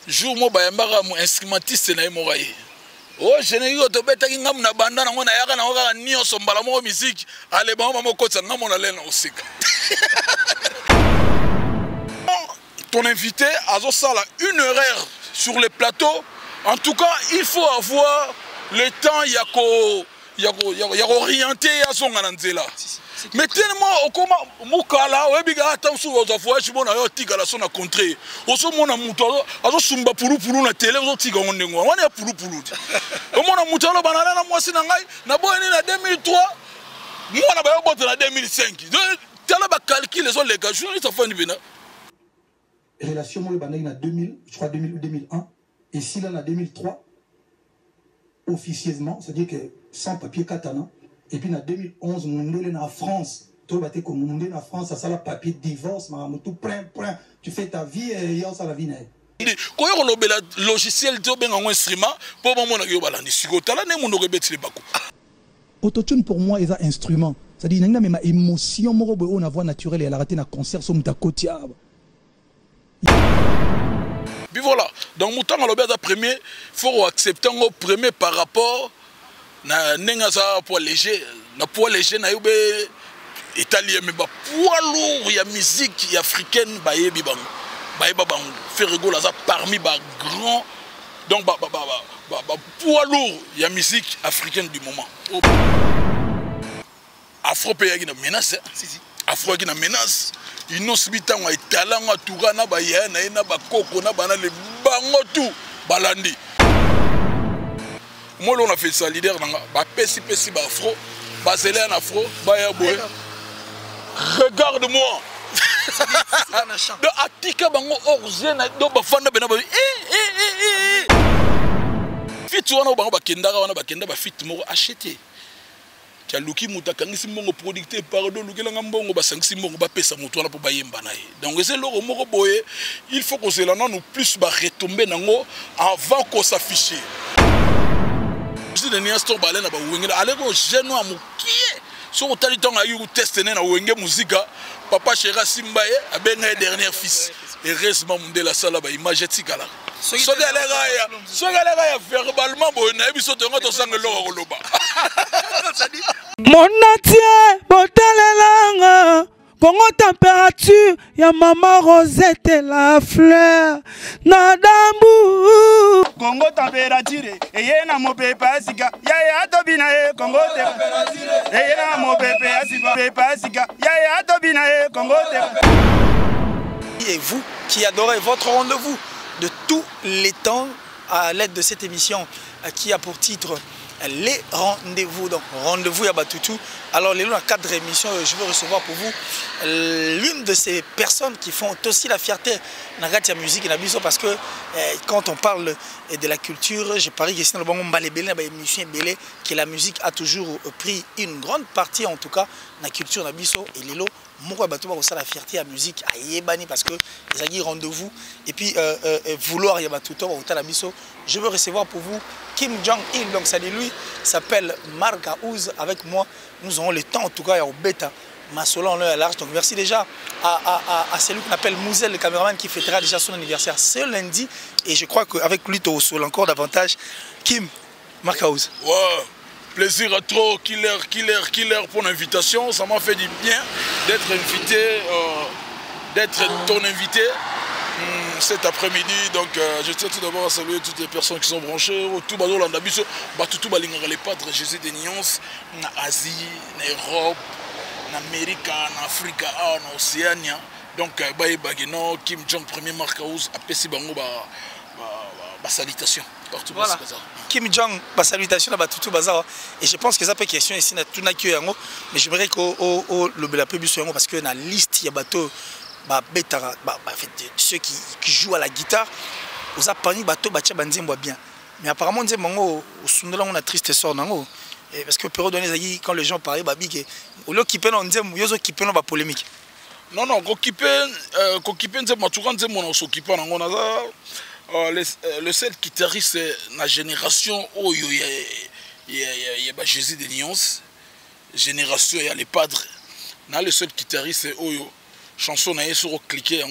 jour mo bayambaka mo instrumentiste na moraye oh je n'ai eu to beta ki ngam na banda na ngona yaka na oka nyoso mbala mo musique ale ba mo kotsa ngamo na lena osika. Ton invité Azo Sala une erreur sur le plateau. En tout cas, il faut avoir le temps yako orienté à son ananzela. Mais tellement au comment mukala webiga attention aux affaires je bona yo tigala son a contré. Oso mona muto azo sumba pulu na télé ozo tiga ngondengo. Wana ya pulu. O mona muto lo banana na mwasi na ngai na boyeni na 2003 mwana ba yo boto na 2005. Tala ba calcul les les gars journaliste fa ni bena. Relation moi bandaki na 2000, je crois 2000 ou 2001 et si là en 2003 officieusement, c'est-à-dire que sans papier katana et puis en 2011 mondole na France, toi baté comme mondole na France ça la papier divorce ma tout point tu fais ta vie et hier ça la vie n'est. Quand on a le logiciel to benga un instrument pour moi na yo balani sikotala ne mundo rebetile bako. Autotune pour moi est un instrument. C'est-à-dire nanga même émotion moko on a voix naturelle et elle a raté na concert sur muta kotia. Puis voilà, donc mouton à l'obéa premier, il faut accepter un premier par rapport à un poids léger, un poids léger na yobe italien mais poids lourd, il y a musique africaine, bayebi bang, bayeba bang, fait rigoler ça parmi ba grand, donc poids lourd, il y a musique africaine du moment. Afro pays qui na menace, Afro qui na menace. Il nous subita un talent à Tourana, Bayana, et Nabakoko, Nabana, les bangotou, Balandi. Moi, on a fait ça, leader, Pessi, Afro, Baselé en Afro, Bayaboué. Regarde-moi. De Atika Bango, Orzen, Dobafanda, Benababi. Fit, on a Bakendara, on a Bakenda, Fit, Moro, acheté. Kaluki mutakangisi mbongo producteur pardon lukelanga mbongo basangisi mbongo bapesa mutu wana po bayemba naye donc c'est loro moko boye il faut que cela nous plus ba retomber nango avant qu'on s'affiche je dis dernier store balena ba wengela aleko jeune wa mukie so otali tonga yu test na wenge musique papa Chéra Simbaye abenga dernier fils heureusement mundela sala ba image etikala so galega ya verbalement boye na biso tonga to sangelo koloba. Mon atier, botalelanga, Congo température, ya maman Rosette et la fleur, nadambu. Congo température, et na mo pepa sika, ya tobina e Congo température, et na mo pepa sika, ya tobina e Congo température. Et vous qui adorez votre rendez-vous de tous les temps à l'aide de cette émission qui a pour titre les rendez-vous. Donc rendez-vous à Batutu. Alors les dans 4 émissions, je veux recevoir pour vous l'une de ces personnes qui font aussi la fierté dans la musique et la musique parce que quand on parle de la culture, je parie que c'est dans le que la musique a toujours pris une grande partie en tout cas dans la culture de la musique et les lots. Moi, je la fierté à la musique à Yébani parce que les rendez-vous et puis vouloir Yabatuto au Talabiso. Je veux recevoir pour vous Kim Jong-il, donc ça lui s'appelle Marc Aouz avec moi. Nous aurons le temps en tout cas au bêta. Massola en l'heure large. Donc merci déjà à celui qu'on appelle Mouzel, le caméraman qui fêtera déjà son anniversaire ce lundi. Et je crois qu'avec lui, tu au sol encore davantage. Kim, Marc Aouz. Ouais. Plaisir à trop, killer pour l'invitation. Ça m'a fait du bien d'être invité, d'être ton invité cet après-midi. Donc je tiens tout d'abord à saluer toutes les personnes qui sont branchées. Tout le monde tout les padres, Jésus des nuances, en Asie, en Europe, en Amérique, en Afrique, en Océanie. Donc Kim Jong, premier Marc Aouz, a Pessi Bango, salutation partout. Voilà. Kim Jong, salutation à Batutu Bazar. Et je pense que ça peut question ici, tout n'a que yango. Mais j'aimerais que le peu plus yango parce que dans la liste, il y a bateau, ceux qui jouent à la guitare, aux appareils bateau, bien. Mais apparemment, on a triste sort nango. Parce que Péro donné quand les gens parlaient, au lieu qu'ils prennent, on dit, ils ont kippé dans polémique. Non, le seul guitariste de la génération où il y a Jésus des nuances, génération, il y a les padres. Le seul guitariste où chanson n'a pas cliqué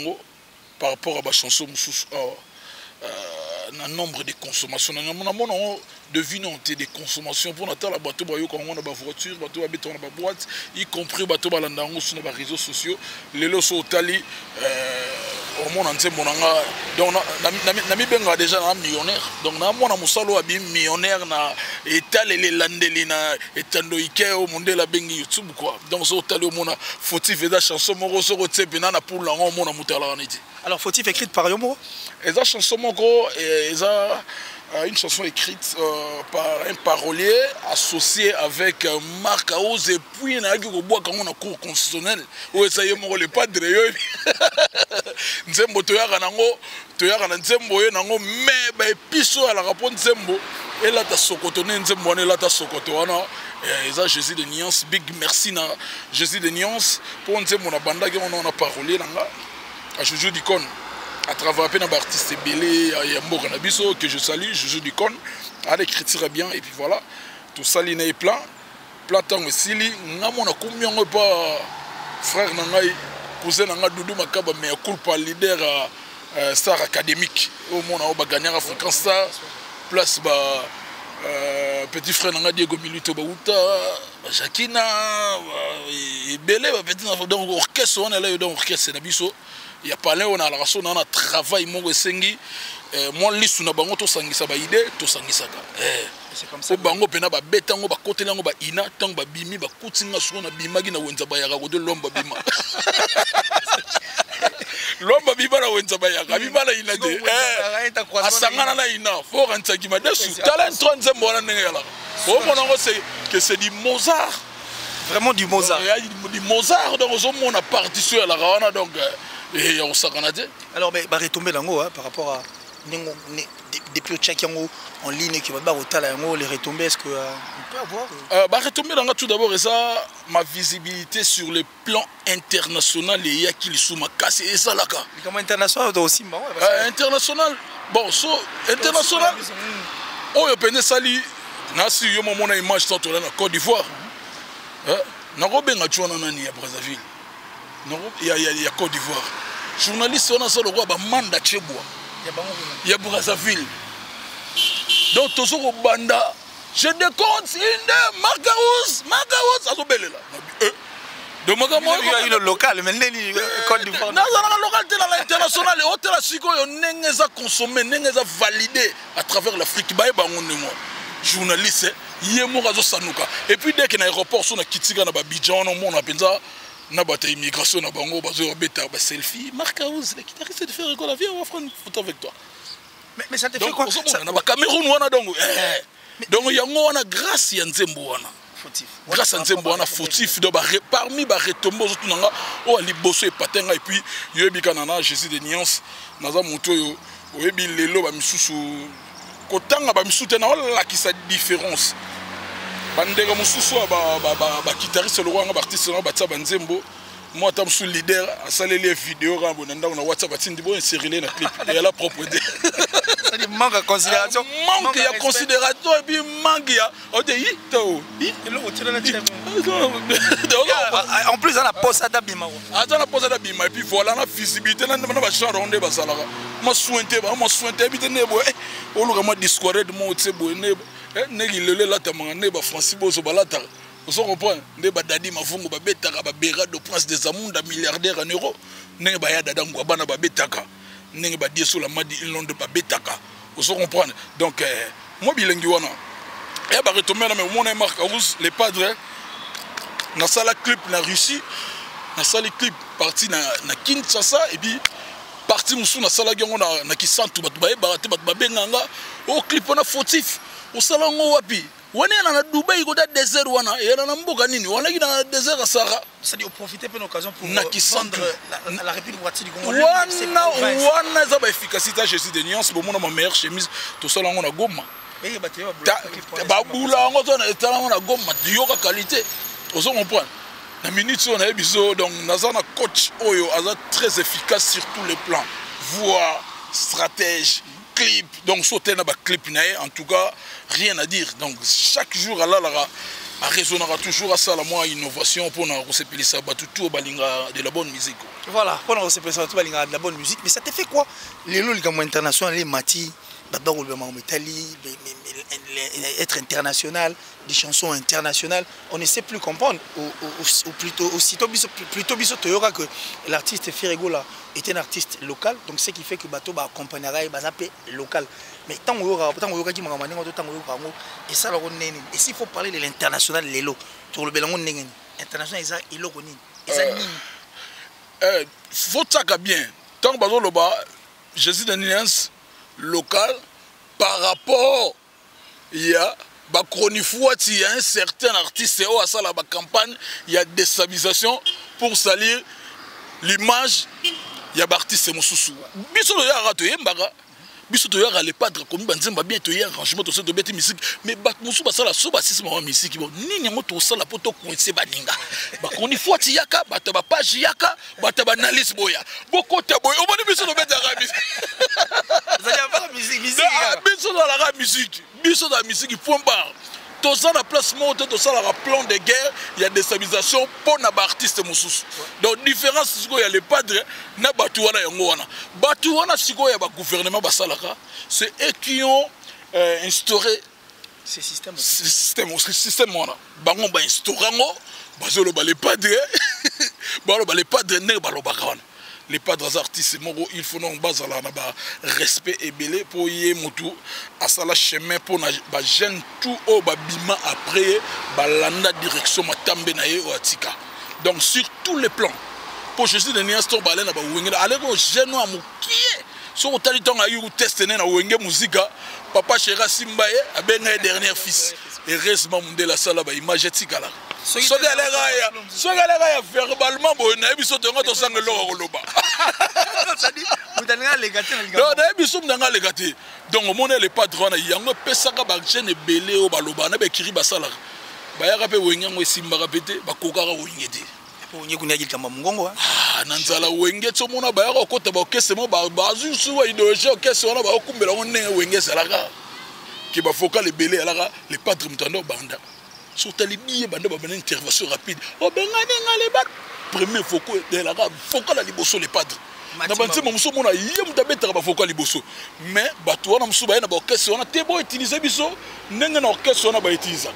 par rapport à la chanson un nombre de consommations. Devinons des consommations pour notre la bateau on a voiture, bateau habitant la boîte, y compris bateau balandango sur les réseaux sociaux. Les lots sont tali au monde entier monanga. Donc nami benga déjà un millionnaire. Donc na mona musalo abi millionnaire na étal les landelina etando ike au monde la bengi YouTube quoi. Donc so tali au monde fautif et la chanson moro so rotebina na pour la on mona mutala aniti. Alors fautif écrite par Yomoro. Et la chanson moro et une chanson écrite par un parolier associé avec Marc Aouz et puis il a un cours constitutionnel où ça y est le padre Nzembo toyaka Nzembo nango mais piso à la rapport Nzembo et là ta sokotone Nzembo et là ta sokotoana et ça Jésus de Nuance big merci na Jésus de Nuance pour Nzembo na banda qui on a parolier nanga à Jojo Dikon à travers un artiste belé que je salue, Jojo Dikon, à l'écriture bien, et puis voilà, tout ça est plein, temps aussi, on a combien de pas frère Nangaï, cousin Nangaï Doudou Makaba, mais un coup par leader star académique, au monde a gagné à Fréquence Star, place petit frère Nangaï Diego Milito Baouta, Jacquina, belé, petit donc orchestre, on est là, donc orchestre, Nabiso. Il y a pas là on a la raison on a travail mon sengi moi lisu na bango to sangisa ba idée to sangisaka c'est comme ça bango pena ba betango ba côté lango ba ina tang ba bimi ba kutinga so na bimagi na wenza ba yaka ko de lomba bima lomba bima na wenza ba yaka bima na ina de asangana na ina faut rentrer qui m'a dessus talent 30e bona ngela au monango c'est du Mozart vraiment du Mozart du Mozart donc on a partition à la rawana donc et on s'en canadien. Alors, bah, retomber par rapport à des pieux tchèques en ligne qui va les retombées, est-ce qu'on peut avoir bah, retomber tout d'abord, et ça, ma visibilité sur le plan international, il y a qui sous ma casse et ça là. Comment international aussi international, bon, international, oh, il y a sali, nasi yo mon image tant la Côte d'Ivoire. Narobenga tuana nani à Brazzaville. Il y a Côte d'Ivoire. Journaliste, on a ça le roi, Manda Tcheboua. Il y a Brazzaville. Donc, tout ce banda, je décompte, une Marcaouz, ça se belle là. Donc, il y a une locale, mais Côte d'Ivoire. Non, la localité internationale, hôtel à Siko, on a consommé, on a validé à travers l'Afrique. Journaliste, il y a Mourazo Sanouka. Et puis, dès qu'il y a un aéroport, on a quitté Abidjan, on a pensé. Na bata immigration na bango bazo beta ba selfie Marc Aouz le guitariste de faire école la vie on va prendre une photo avec toi mais ça te fait quoi ça na ba Cameroun wana donc yango wana grâce ya Nzembo wana fautif grâce à Nzembo wana fautif donc parmi ba retombo zo tunanga o ali bosso et patenga et puis yebi kanana Jésus de Nuance naza moto yo oyebi lelo ba misusu kotanga ba misusu na la qui sa différence bandega mususu ba guitariste le roi artiste na batsa banzembo moi tam sous leader asale les vidéos rambo nanda na WhatsApp batindi bo insérer na clip et la propreté ça dit manque de considération manque de considération et puis manque ya on dit to en plus on a posé d'abima et puis voilà la visibilité na ba chambre onde ba salaka ma sointé bité nebo o lo ma discouré de mo tsebo nebo negi lele la tamane ba Francis Bozo balata vous comprenez ne ba dadi mavungu ba betaka ba Berado prince des Amunda milliardaire en euros ne ba ya dada ngwa ba betaka ne ba dieso la madi Londres ba betaka vous comprenez donc moi bilengi wana et ba retomber na mon Marc Aouz les padres na sala clip na Russie na sala clip parti na Kinshasa et puis parti musu na sala gango na Kisantu batu ba barate batu ba benganga au clip on a fautif au salon wapi on est dans Dubaï il y a désert wana et na mboka nini on est dans désert à Sahara ça dit profiter pour l'occasion pour vendre la République du Congo wana za ba efficacité Jésus de Nuance bon mon ma meilleure chemise tout ça on a Goma et ba bula on a étalon on a Goma yoka qualité on se comprend na minute on a biso donc nazana coach oyo aza très efficace sur tous les plans voix stratège clip donc sauter na ba clip nae en tout cas rien à dire donc chaque jour à la raisonnera toujours à ça la moi innovation pour nous sepelisa batutu balinga de la bonne musique. Voilà, pour nous sepelisa batutu balinga de la bonne musique. Mais ça te fait quoi? Les lots international, les mati, d'abord en Italie, être international, des chansons internationales, on ne sait plus comprendre. Ou plutôt Toyora que l'artiste Ferrego là était un artiste local, donc ce qui fait que Bato accompagnera et Bazapé local. Mais tant qu'on y a et ça, et s'il faut parler de l'international, les lots, sur le bélangon international, ils ont faut ça bien. Tant que Jésus de nuance local par rapport il y a il y a un certain artiste et à ça la campagne il y a des stabilisations pour salir l'image il y a artiste mususu biso ya rato yembaga biso to ya les padres comme banzemba bien to ya arrangement to se de bête musique mais bat musu basala so basisi ma musique bon nini ngo to sala poto coincer baninga ba koni fuati yaka bato ba page yaka bato ba analyse boya boko te boya o moni biso to bête ya musique biso dans la musique biso dans la musique point barre tout ça la place monte tout ça la plan de guerre il y a des stabilisations pour na artiste mususu donc différence siko ya les padres na batu wana yango wana batu wana siko ya ba gouvernement basalaka c'est eux qui ont instauré ce système wana bango ba instaurango bazolo ba les padres balo ba les padres ne balo ba wana les padres artistes il faut non base là na respect et belé pour y mutu à ça la chemin pour na ba jeune tout au babima après balanda direction matambe na ye oatika donc sur tous les plans pour Jésus de Niastor balena ba wengela allez go jeune wa mukie so otali tonga yu test na wenge musique papa Chera Simbaye abenga dernier fils et heureusement Mundela sala ba image tikala so galera ya verbalement bo na biso tonga to sangelo koloba mutanga legate non na biso mnanga legate donc on est les patrons na yango pesaka ba jeune belé o baloba na be kiri basala ba ya kape wenge ngo simba kapete ba kokaka wenge te wenge kunyaki kama mungongo na nzala wenge to mona ba ya kokota ba okese mo ba bazu suwa idéologie okese wana ba okumbela ngone wenge salaka ki ba foka les belé alaka les patrons mtando banda surtout les billets bande ba une intervention rapide o bengane ngale ba premier foko de la foka la liboso les padres na banti momuso mona yem tabeta ba foka liboso mais bato wana musu ba na ba orchestre wana te bo utiliser biso ndenge na orchestre wana ba utiliser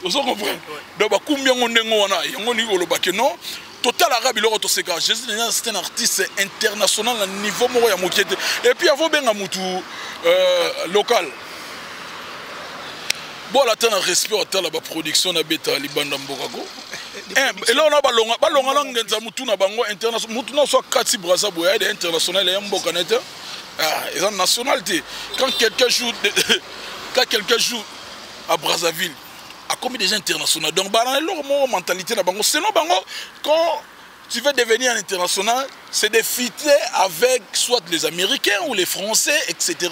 vous comprenez donc ba combien ndengo wana yango ni oloba que non total arabe loko to seka Jésus c'est un artiste international à niveau moko ya mokete et puis avant benga mutu local. Bon, la tête respect à la production na beta libanda mbokago. Et là on a balonga langenza mutu na bango international mutu na so kati braza boya est international et mboka net. Ah, ils ont nationalité. Quand quelqu'un joue à Brazzaville, a commis des internationaux. Donc bah leur mentalité na bango selon bango quand tu veux devenir un international, c'est de fitter avec soit les Américains ou les Français, etc.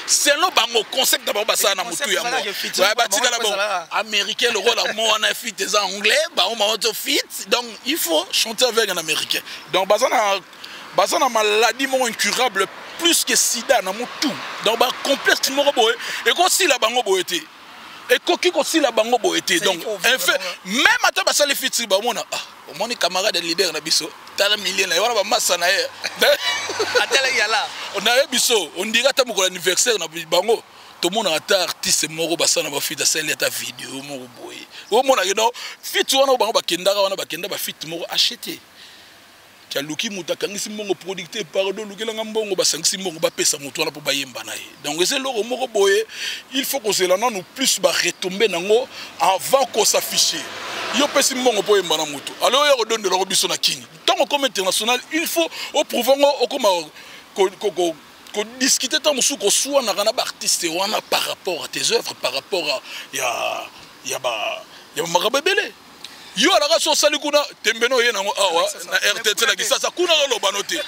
C'est le concept d'abord ça na mutu ya mo. Ouais bah tika là américain le rôle mo on a fit des anglais, bah on m'a fit donc il faut chanter avec un américain. Donc bazana maladie mo incurable plus que sida na mutu. Donc bah complexe mo boy et ko si la bango boyete. Et koki ko si la bango boyete donc en fait même ata basali fit si ba mona au moins les camarades leader na biso tala million na wana ba massa na ye atela yala on a biso on dira ta mo anniversaire na bango to mona ata artiste moko basana ba fit asali ata vidéo moko boye o mona que non fit wana bango bakendaka wana bakenda ba fit moko acheter kia luki mutakangisi mbongo producteur pardon lukela ngambongo basangisi mbongo ba pesa mutu wana po bayemba na ye donc c'est loko moko boye il faut que cela nous plus ba retomber nango avant qu'on s'affiche. Yo pesi mbongo po yemba na mutu alors yo donne de la biso na kini tant comme international il faut au prouver au comme ko discuter tant musu ko soit na kana ba artiste wana par rapport à tes œuvres par rapport à ya makabebele yo ala so sali kuna tembeno ye nango awa na RTT la kisasa kuna lo banote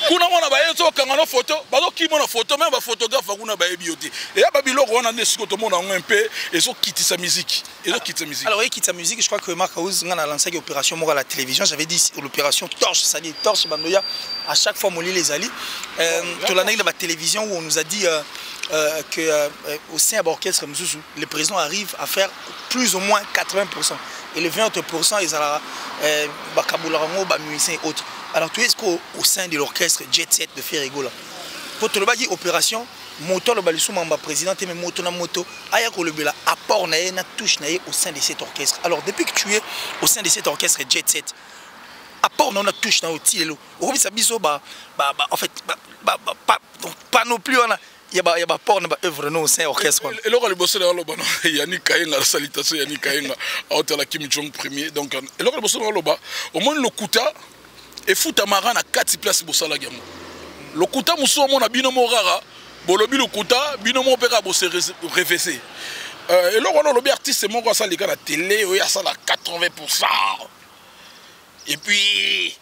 kuna mona ba yeso kanga no photo bazo soki mona photo même ba photographe akuna ba ebioté et ya ba biloko wana nde siko to mona un peu et so quitter sa musique et so quitter sa musique. Alors il quitte sa musique, je crois que Marc Aouz a lancé une opération à la télévision, j'avais dit l'opération torche, ça dit torche bandoya à chaque fois molli les ali tu l'as de la télévision où on nous a dit que au sein de l'orchestre le président arrive à faire plus ou moins 80% et les 20% ils ont bakabularango ba musiciens et autres. Alors tu est-ce qu'au sein de l'orchestre Jet Set de Ferrigo là pour te le bagi opération moto le balisou mamba président et moto na moto aya ko le bela apport na na touche na au sein de cet orchestre. Alors depuis que tu es au sein de cet orchestre Jet Set apport na touche na au tilelo au bisa biso en fait pas non plus on a il y a pas port na œuvre no au sein orchestre et le le bosso dans le bano Yannick Kayenga la salutation Yannick Kayenga à hôtel la Kim Jong premier donc et le bosso dans le bas au moins le kuta et futa marana à 4 places bosala gamu le kuta muso mona binomo rara bolobi le kuta binomo peka bosse réfécé et le lobby artiste mon quoi ça les gars la télé il y a ça la 80% et puis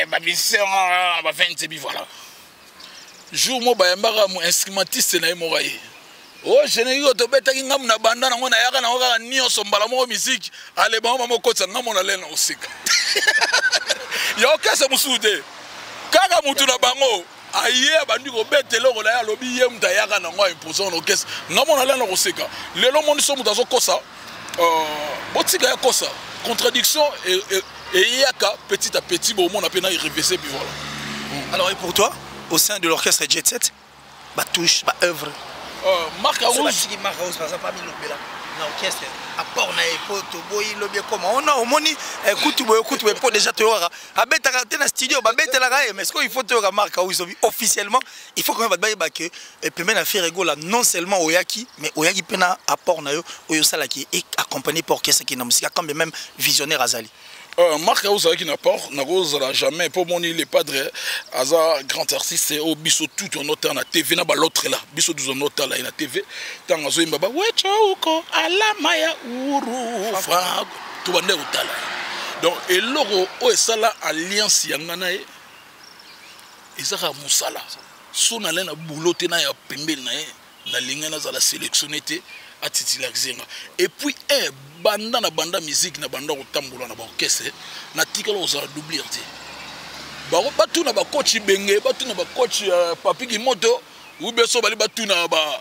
ma mission ma 20 et puis voilà jour mo bayambaka mo instrumentiste na moraye oh général to betaki ngam na banda na ngona yaka na ngaka nyoso mbala mo musique ale ba mo kotsa ngamo na lena osika ya okasa musude kaka mutu na bango aye bandi ko betelo ko la lobi ye muta yaka na ngwa imposant okesa ngamo na lena osika lelo moni so muta zo kosa botika ya kosa contradiction et yaka petit à petit bon mon appena y révisé puis voilà. Alors et pour toi au sein de l'orchestre Jet Set, bah touche, bah œuvre. Marc Aouz. Marc Aouz, par exemple, parmi l'orchestre, à port na epoto, boy, le bien comment. On a au moni, écoute, pour déjà te voir. À bête à dans studio, bah bête la raille, mais ce qu'il faut te voir Marc Aouz officiellement, il faut quand même bah que et puis même à faire là non seulement au Yaki, mais au Yaki pena à port na yo, au Yosala qui est accompagné par orchestre qui n'a musique, quand même visionnaire Azali. Marc Aouz qui n'a pas, n'a jamais pour mon il est padre, Aza grand artiste au biso tout en notant na TV na ba l'autre là, biso tout en notant là na TV, tant azo imbaba wechauko ala maya uru fra tout bande utala. Donc et loro o esala alliance yangana e ezaka musala. So na lena bouloté na ya pembel na e na lingana za la sélectionné té à titulariser. Et puis banda na banda musique na banda otambola na ba orchestre na tikala oza doubler te ba batu na ba coach benge batu na ba coach Papi Kimoto ou beso bali batu na ba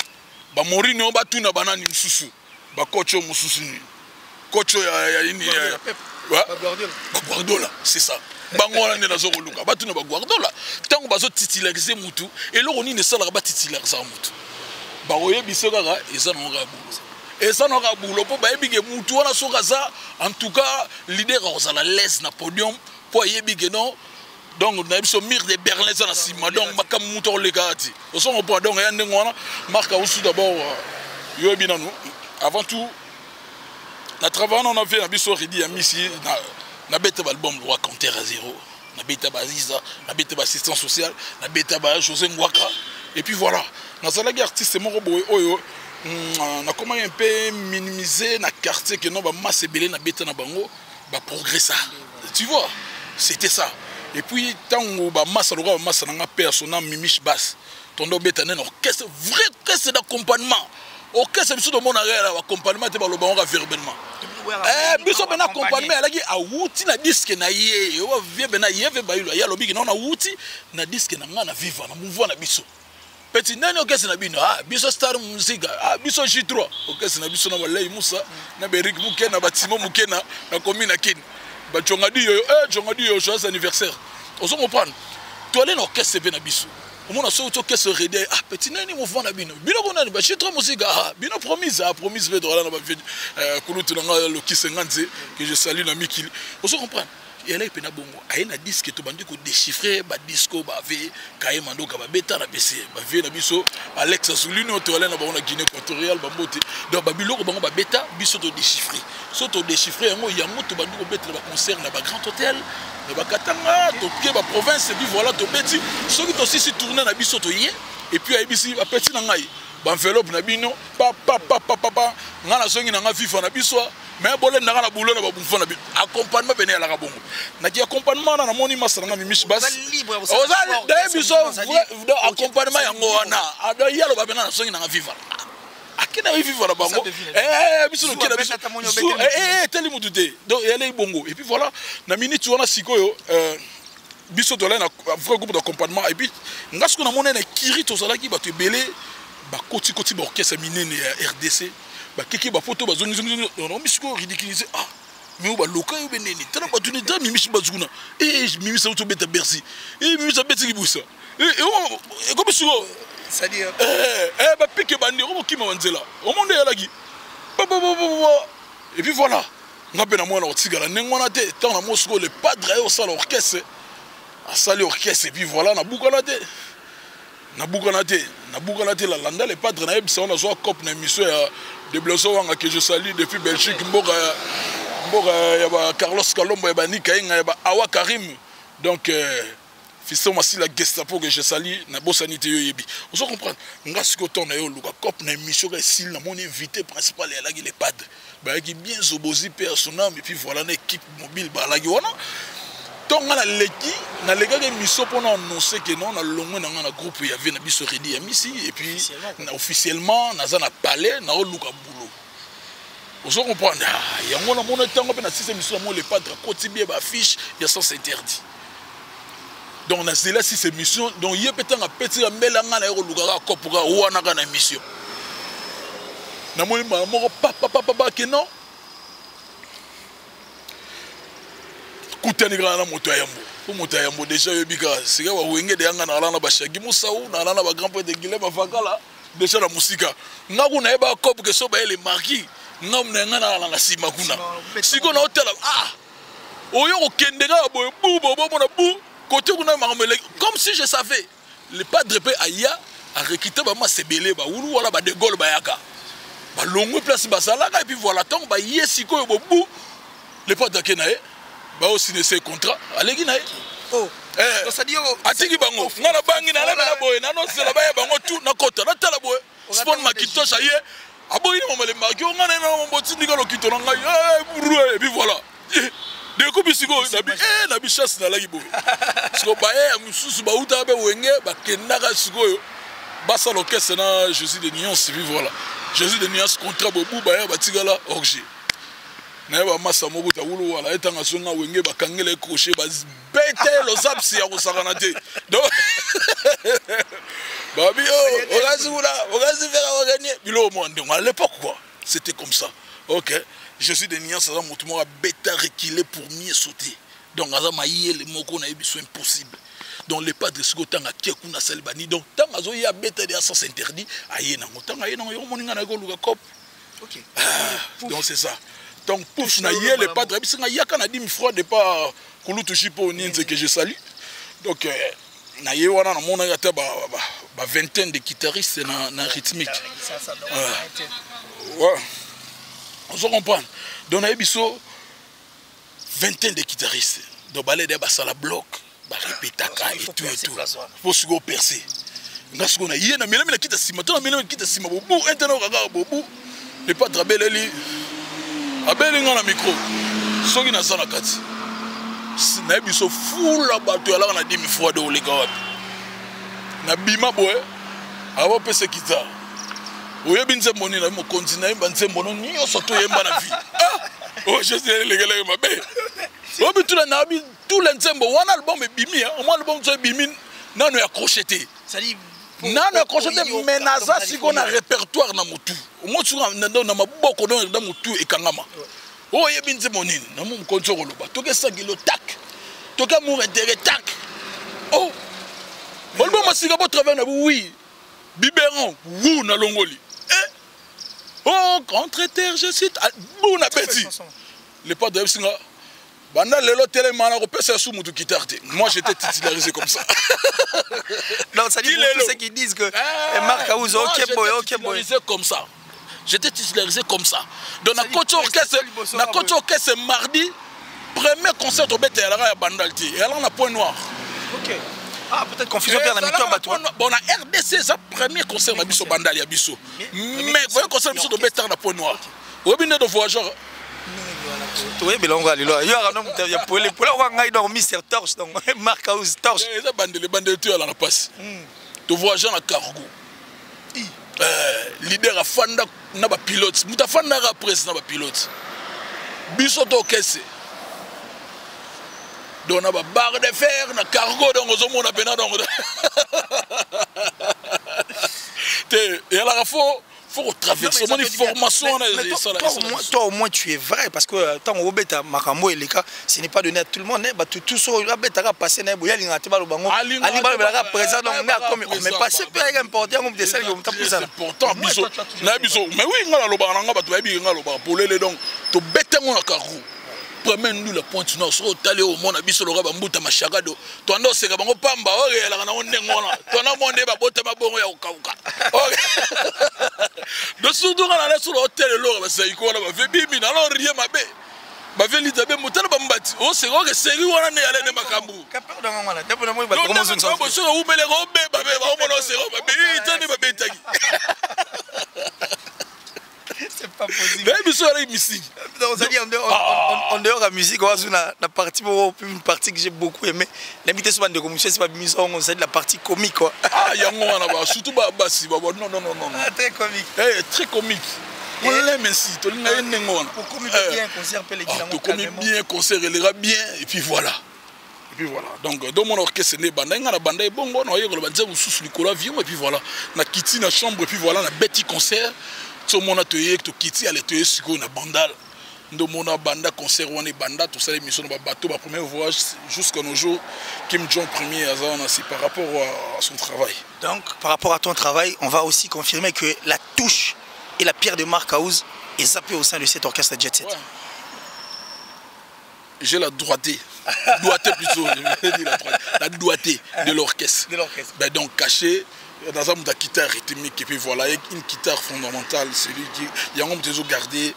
Morino batu na banani mususu ba coach mususu ni coach ya ini ba Guardiola c'est ça bango na na zo koluka batu na ba Guardiola tango bazo titulariser mutu et lo oni ne sala ba titulariser mutu ba oyebiso kaka eza na ngaba et ça n'aura boulot pour baébiguer moutou on a son gaza en tout cas l'idée on a la laisse na podium pour yébiguer non donc on a eu mire de Berlin ça na sima donc makam moutou les gars au son point donc rien d'engouana Marc Aouz d'abord yébina nous avant tout na travail on a fait na biso redi à Missi na bête album roi compter à zéro na bête Baziza na bête assistance sociale na bête José Ngwaka et puis voilà dans ça la artiste mon robot oyo on a comment un peu minimiser na quartier que non ba masse belé na bête na bango ba progresser tu vois c'était ça et puis tant ba masse lo masse na personnel mimiche basse tondo bête na orchestre vrai orchestre d'accompagnement orchestre biso do mona rela accompagnement te ba lo bango verbalement biso bena accompagnement alaki a wuti na disque na ye o vie bena yeve ba ilo ya lobi na na wuti na disque na ngana viva na mouvement na biso petit nani orchestre na bino biso star musique biso J3 orchestre na biso na Walei Musa na Berik Mukena Batimo Mukena na commune na Kin ba jongadi yo joyeux anniversaire ozo comprendre to aller na orchestre be na biso omona so to orchestre redi petit nani mouvement na bino kona ba J3 musique bino promise ve droit na ba kulutu na le kisenganze que je salue na Mikili ozo comprendre et là il pena bongo aina disque to bandi ko déchiffrer ba disco ba ve kaye mandoka ba beta na PC ba ve na biso Alex Souline to ala na ba na Guinée équatoriale ba mbote donc ba biloko bango ba beta biso to déchiffrer so to déchiffrer yango to bandi ko beta ba concert na ba grand hôtel na ba Katanga to ke ba province et puis voilà to beti so ki to si tourner na biso to yé et puis ayebisi ba petit na ngai ba enveloppe na bino pa ngana songi na nga FIFA na biso mais bolé ndanga na boulot na ba bumfa na bi accompagnement bene ala ka bongo na ki accompagnement na moni masanga mi miss bas oza de biso accompagnement yango wana ada yalo ba bena na songi na vivre akina vivre bango biso no kina biso teli mututé donc elle bongo et puis voilà na minute wana sikoyo biso to la na vrai groupe d'accompagnement et puis ngasko na mona na kiri to sala ki ba te belé ba koti ba orchestre minene ya RDC ba kiki ba photo ba zongi non misiko ridiculiser mais ba loka yo beneni tana ba tuni ta mimi ba zuna mimi sa to beta Bercy mimi sa beti kibusa comme siko ça dit ba pique bandi o kima wanzela o monde ya lagi et puis voilà ngabe na mona otigala nengona te tant na Moscou le padre au sala orchestre a sali orchestre et puis voilà na bukana te la landa les padres na ebisa on a zo cop na émission ya de Blesso wanga que je salue depuis Belgique mboka ya ba Carlos Kalombo ya ba Nikainga ya ba Awa Karim donc fiston masi la Gestapo que je salue na bosanité yo yebi on se comprendre ngasiko ton na yo luka cop na émission ka sil na mon invité principal ya lagi les padres ba qui bien zobozi personnel et puis voilà une équipe mobile ba lagi wana donc on a l'équipe na lega que mission pour nous annoncer que non on a longue dans un groupe il y avait na biso redi ya misi et puis officiellement na za na palais na luka boulot on se comprendre ya ngona mona tango pe na 6e mission mo les padres côté bien ba affiche ya sens interdit donc on a cela 6e mission donc yé petanga petit ya melanga na luka ka kopuka wana kana mission na mo moko papa que non kutani kana moto ya yambo ko moto ya yambo déjà yebika sika wa wenge de yanga na lana ba shagi musau na lana ba grand prêtre de Guilhem Fakala déjà la musika ngaku na eba cop que so ba ele marquis ngam na ngana na sima kuna siko na hotel oyo ko kendega boy bu na bu côté kuna makamele comme si je savais le padre pe aya a recruté ba ma sebele ba wulu wala ba de gol ba yaka ba longue place ba salaka et puis voilà tant ba yesiko yo bu le padre kenae ba aussi ne ces contrats alegi na ça dit atiki bango ngana bangi na la boye na no sela ba bango tout na kota na tala boye sport makito ça y est aboyi mo le marqué ngana na mo botindika lo kito na ngai et puis voilà de ko bisiko na bi chasse na lagi boye siko ba mususu ba uta be wenge ba kenaka siko ba sa l'orchestre na Jésus de Nuance et puis voilà Jésus de Nuance contrat bobu ba tigala orgie na ba masa mobuta wulu wala etanga songa wenge bakangele crochet ba bete lo zapsi ya kusakana te donc babi ogazi vera oganye bilo monde à l'époque quoi c'était comme ça OK je suis de Niance ça motumo a bêta reculer pour mieux sauter donc aza maïe le moko na ebiso impossible donc les padres sukotanga keku na salbani donc tanga zo ya bêta de sens interdit aye na motanga aye na yo moninga na go luka cop OK donc c'est ça. Donc, pour finir, les padres, il y a 10 fois de pas Kouloutou Chipo que je salue. Donc, il y a une vingtaine de guitaristes dans rythmique. Ouais. On se comprend. Donc, il y a une vingtaine de guitaristes. Donc, il y a un bloc, il y a et tout et tout. Pour se percer. Il y a un qui les padres abelinga na micro soki na sana kati na biso fula bato ya la na 10 fois de oleka wapi na bima boye abo pese kita oyebi nzembo ni na mo continue ba nzembo no nyonso to yemba na vie oh je sais legele mabe obi tula na bi tout le nzembo wana album e bimi on album so bimi nano ya crocheté ça dit nano crocheté menaza siko na répertoire na mutu motu na maboko na mutu ekangama oh yebi nzembo nini na mu konzo koloba toke sangilo tak toke mu intérêt tak oh bolbo masika bo travailler na oui biberon vous na longoli oh contre terre je cite bou na beti le pas de singa banda lelo telemana ko pesa sous mutu guitare. Moi j'étais titularisé comme ça. Non, ça dit pour tous ceux qui disent que Marc Aouzo OK boy comme ça. J'étais titularisé comme ça. Donc na coach orchestre mardi premier concert au BT à Bandalti et alors on a point noir. OK. Ah peut-être confusion vers la mi-temps bateau. Bon na RDC ça premier concert na biso Bandali à biso. Mais voyez concert biso de BT na point noir. Au bin de voyageur Oui, mais là, on va aller là. Il y a un homme qui a pour les pour on a dans Mister Torch, donc Mark House Torch. Les bandes tu à la passe. Tu vois Jean à cargo. Leader à Fanda n'a pas pilote. Muta Fanda à presse n'a pas pilote. Bisoto kesse. Donc on a barre de fer, na cargo donc aux hommes on a pena donc. Et à la fois faut traverser mon formation. Toi au moins tu es vrai parce que tant au bêta makambo et les cas ce n'est pas donné à tout le monde né bah tout ça la bêta va passer né boya linga te ba lo bango ali ba la présent donc mais passer peu est important comme des celles qui ont tapé ça c'est important biso na biso mais oui ngala lo bana ngaba to bi ngala lo ba polele donc to bêta ngona karu premier nous la pointe non so talé au monde biso lo ba mbuta mashagado to ando seka bango pamba ore la na onde ngona to na monde ba bota mabongo ya ukauka de surtout quand on est sur l'hôtel là bah c'est quoi là bah fait bimi na alors rien ma bé bah fait litabe motala ba mbati oh c'est quoi que série wana ne yale ne makambu kapeur dans ngwana depuis na moi ba promotion ça ba so ou mele robe ba bé ba mono c'est robe ba itani ba betagi c'est pas possible mais biso là missing donc ça dit en dehors la musique on a la partie une partie que j'ai beaucoup aimé l'invité souvent de commission c'est pas musique on c'est de la partie comique quoi ah yango wana ba surtout ba basi ba non très comique très comique on l'aime ainsi to linga nengo wana pour comique bien concert peut les dire to comique bien concert il ira bien et puis voilà donc dans mon orchestre né banda ngana banda e bongo na yego ba nzemu susu likolo avion et puis voilà na kiti na chambre et puis voilà na bête concert tout mon atelier to kiti ale to siko na bandal ndo mona banda concert wana banda tout ça l'émission na bateau ba premier voyage jusqu'à nos jours Kim Jong premier azana c'est par rapport à son travail. Donc par rapport à ton travail, on va aussi confirmer que la touche et la pierre de Mark House est zappée au sein de cet orchestre Jet Set. Ouais. J'ai la droité plutôt, la droité de l'orchestre. Ben donc caché dans un guitare rythmique et puis voilà avec une guitare fondamentale, celui qui y a un des autres gardé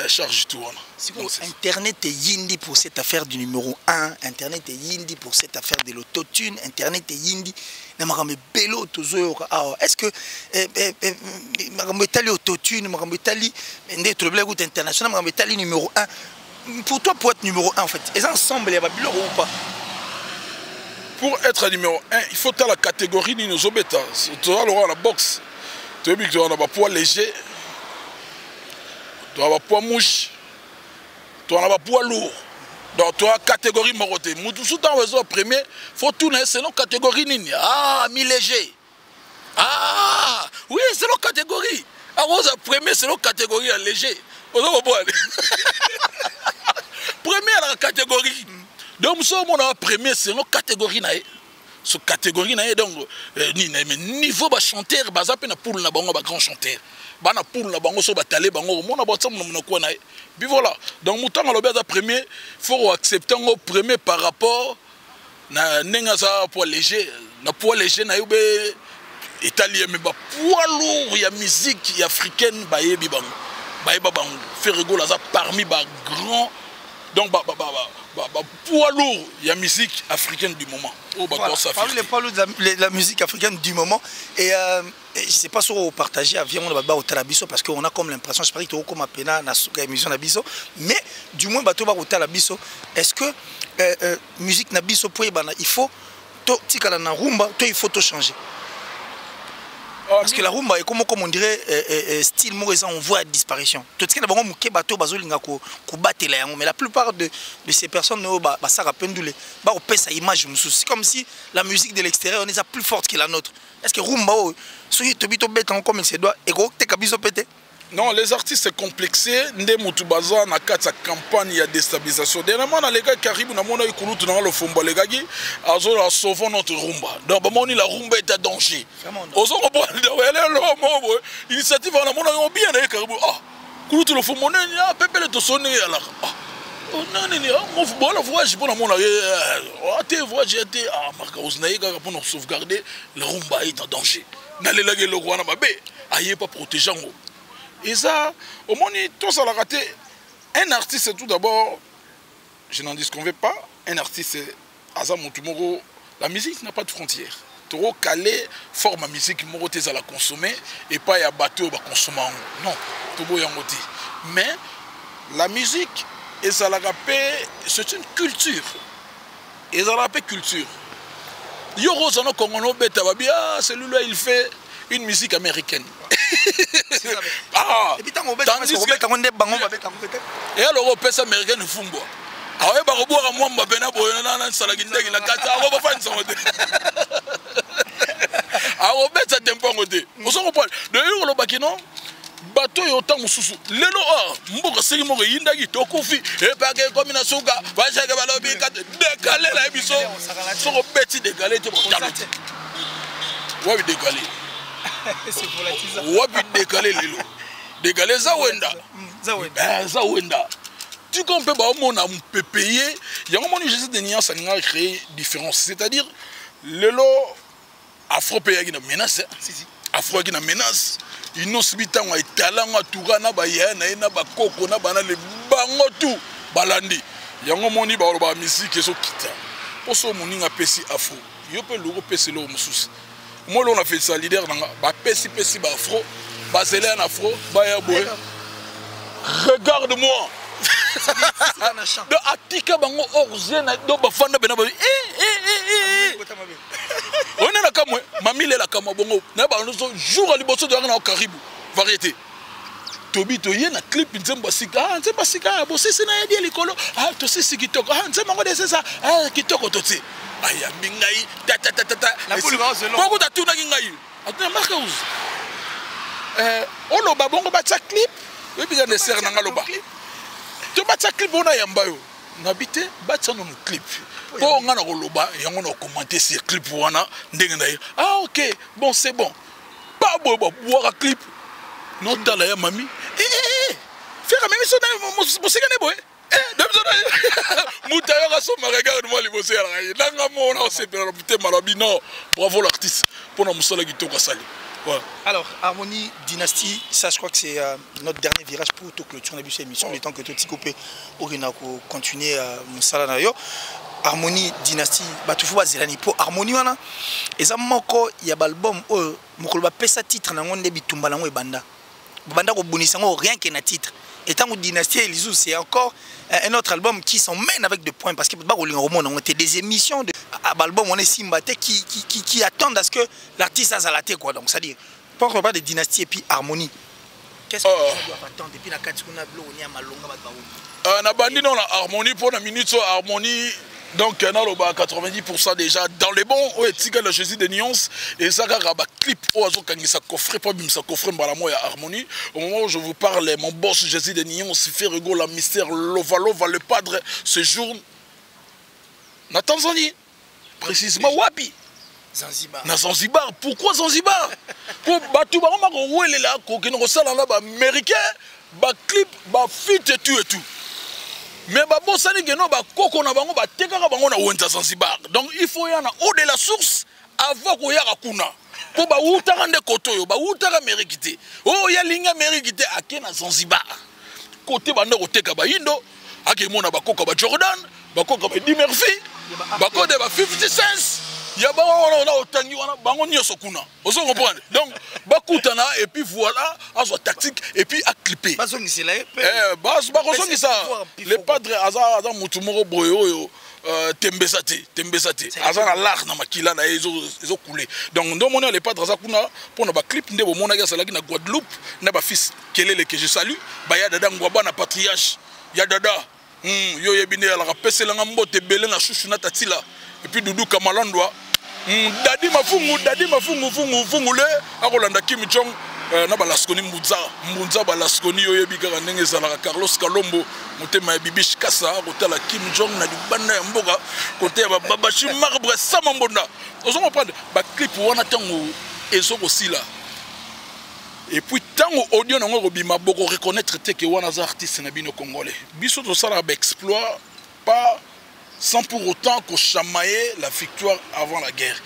charge tout. Internet est yindi pour cette affaire du numéro 1, Internet est yindi pour cette affaire de l'autotune, Internet est yindi. Est-ce que l'autotune, international, numéro 1 pour toi pour être numéro 1 en fait, est-ce ensemble il y a ou pas? Pour être numéro 1, il faut la catégorie de nos obétas. Tu as la boxe, tu as un poids léger, tu as un poids mouche, tu as un poids lourd. Donc tu as la catégorie moroté. Tout le premier, il faut tourner selon la catégorie nini. Ah, mi-léger. Ah, oui, c'est la catégorie. Alors, le premier, c'est la catégorie léger. Première catégorie. Donc, nous avons premier, c'est notre catégorie. Ce catégorie, donc, niveau de chanteur, c'est pour le grand chanteur. Puis voilà. Donc, nous avons le premier, il faut accepter le premier par rapport à poids léger. Le poids léger, italien, mais poids lourd, il y a musique africaine, Ferrego, parmi les grands. Donc, poids lourd, il y a musique africaine du moment. Parmi les poids lourds de la musique africaine du moment, et je ne sais pas si on partage avec au Talabiso parce qu'on a comme l'impression, je parie que comme appena na émission Nabiso, mais du moins bateau au Talabiso, est-ce que musique Nabiso il faut to tikala na rumba, il faut tout changer. Parce que la rumba est comme on dirait style morésan, on voit la disparition. Tout ce qui est bon, mais la plupart de ces personnes ça rappelle sa image. C'est comme si la musique de l'extérieur est plus forte que la nôtre. Est-ce que rumba, si tu es bête comme il se doit, et que tu es pété? Non, les artistes sont complexés. Ndé Moutubaza na kata campagne ya déstabilisation. Dernièrement, les gars qui arrivent, on a eu le fomba les gars qui ont sauvé notre rumba. Donc, la rumba est à danger. Aux autres, l'initiative, on a bien les caribou. Ah, Kouloutou le fomba, on a pépé le sonné alors. Ah, on a voyage pour mon voyage été à Marcaus Naïga pour nous sauvegarder. La rumba est en danger. N'allez la gueule le roi Namabé. Aïe, pas protégeant. Et ça, au moins, tout ça l'a raté. Un artiste, tout d'abord, je n'en disconviens pas, un artiste, c'est Azam Moutoumoro. La musique n'a pas de frontières. Toro calé, forme à musique, Moro t'es à la consommer, et pas à bateau, à consommer. Non, Tobo Yangoti. Mais la musique ezalaka pe c'est une culture ezalaka pe culture yo kozana kongono beta babi ah celui-là il fait une musique américaine ah et puis tango beta tango nde bango ba beta peut-être et alors pesa américaine fumbo awe ba koboka mwamba bena boyo na salaki ndeki na kata ako ba fanisa ngote awo beta tempo ngote oso ko pole de yo lo bakino bato yo tango susu lelo mboka seki moko yindaki tokufi e pake komi na suka bashaka balobi kate décaler la biso soko beti décaler te botalo wabi décaler c'est volatile wabi décaler lelo décaler za wenda za wenda tu comprends ba mona mpepeye yango moni Jésus de nuance a créé différence c'est-à-dire lelo afro pays qui na menace afro qui na menace inosibita ngwa italanga tukana ba yana ina ba koko na bana le bango tu balandi yango moni ba ba musique eso kita poso moninga pesi afro yo pe logo pesi lo mususu moi on a fait ça leader nanga ba pesi ba afro ba zélé en afro ba ya boy regarde-moi de atika bango orzena do ba fanda bena ba on est là comme mamile la comme bongo na ba jour ali bosso de na Caribou variété tobi to yena clip nzemba sika nzemba sika bosi sina yedi likolo to sisi kitoko nzemba ngode sesa kitoko toti aya mingai tata la boule va zelo beaucoup ta tuna ngai atuna marka uz on lo ba bongo ba ta clip et puis de ser na ngaloba to ba ta clip ona yamba yo nabite ba ta no clip pour ngana koloba yango na commenter sur clip wana ndenge na ah OK bon c'est bon pas bon voir clip non dans la mami faire même ça mo sika ne boy Moutayo Rassoma, regarde-moi les bossés à la Nangamona, on s'est perdu Malabi. Non, bravo l'artiste. Pour nous, Moussala Guito Kassali. Alors, Harmonie Dynastie, ça je crois que c'est notre dernier virage pour tout clôturer on a vu cette émission. Le temps que tout petit coupé, on a continué Moussala Nayo. Harmonie Dynastie, tu faut zélani pour Harmonie wana. Et ça moko il y a l'album moko ba pesa titre na ngonde bitumba nango ebanda. Banda ko bonisa ngo rien que na titre. Et tant que Dynastie et Lizou, c'est encore un autre album qui s'emmène avec des points parce que on était des émissions de albums on est Simbate qui attendent à ce que l'artiste a la tête quoi. Donc c'est à dire pas qu'on parle de Dynastie et puis Harmonie. Qu'est-ce qu'on doit attendre depuis la 4 secondes blo on y a malonga ba na bandi non la Harmonie pour la minute sur Harmonie. Donc, on a 90% déjà dans les bons. Oui, tika le Jésus des nuances. Et ça, il y a un clip où il y a un coffret, pas un coffret, mais il y a Harmonie. Au moment où je vous parle, mon boss Jésus des nuances, fait rigoler la mystère, Lova, le padre, séjourne na Tanzanie. Précisément, Wapi. Zanzibar. Na Zanzibar. Pourquoi Zanzibar? Pour Batou, où est là, qui nous ressemble là, américain, clip, fit et tout. Mais bosani geno ba koko na bango ba tekaka bango na wenza Zanzibar. Donc il faut y en au de la source avant ko ya kuna. Po ba utaka nde kotoyo ba utaka mérité. Oh ya linga mérité akena Zanzibar. Côté bande ko teka ba indo, ake mona ba koko ba Jordan, ba koko ba Di Murphy, ba kode ba 50 cents. Ya ba on a otangi wana bango nyoso kuna. Oso comprendre. Donc ba kutana et puis voilà, azo tactique et puis à clipper. Bazongi là. Bazongi ça. Le padre aza mutu moko boyo tembesate. Aza na l'art na makila na ezo couler. Donc ndo mona le padre aza kuna pour na ba clip ndebo mona ga salaki na Guadeloupe na ba fils Kelele que je salue, ba ya dada ngwaba na patriarche. Ya dada yo yebine la rapesela ngambote belé na chouchou na tatila. Et puis Doudou Kamalandwa dadi mafungu le akolanda Kim Jong na balaskoni mbunza balaskoni yo yebika ndenge ezalaka Carlos Kalombo motema ya Bibish Kasa kotala Kim Jong na libanda ya mboka kote ya babashi marbre sama mbonda ozo comprendre ba clip wana tango ezoko sila. Et puis tango audio nango kobima boko reconnaître te ke wana za artiste na bino congolais biso to sala ba exploit pas sans pour autant qu'on chamaillait la victoire avant la guerre.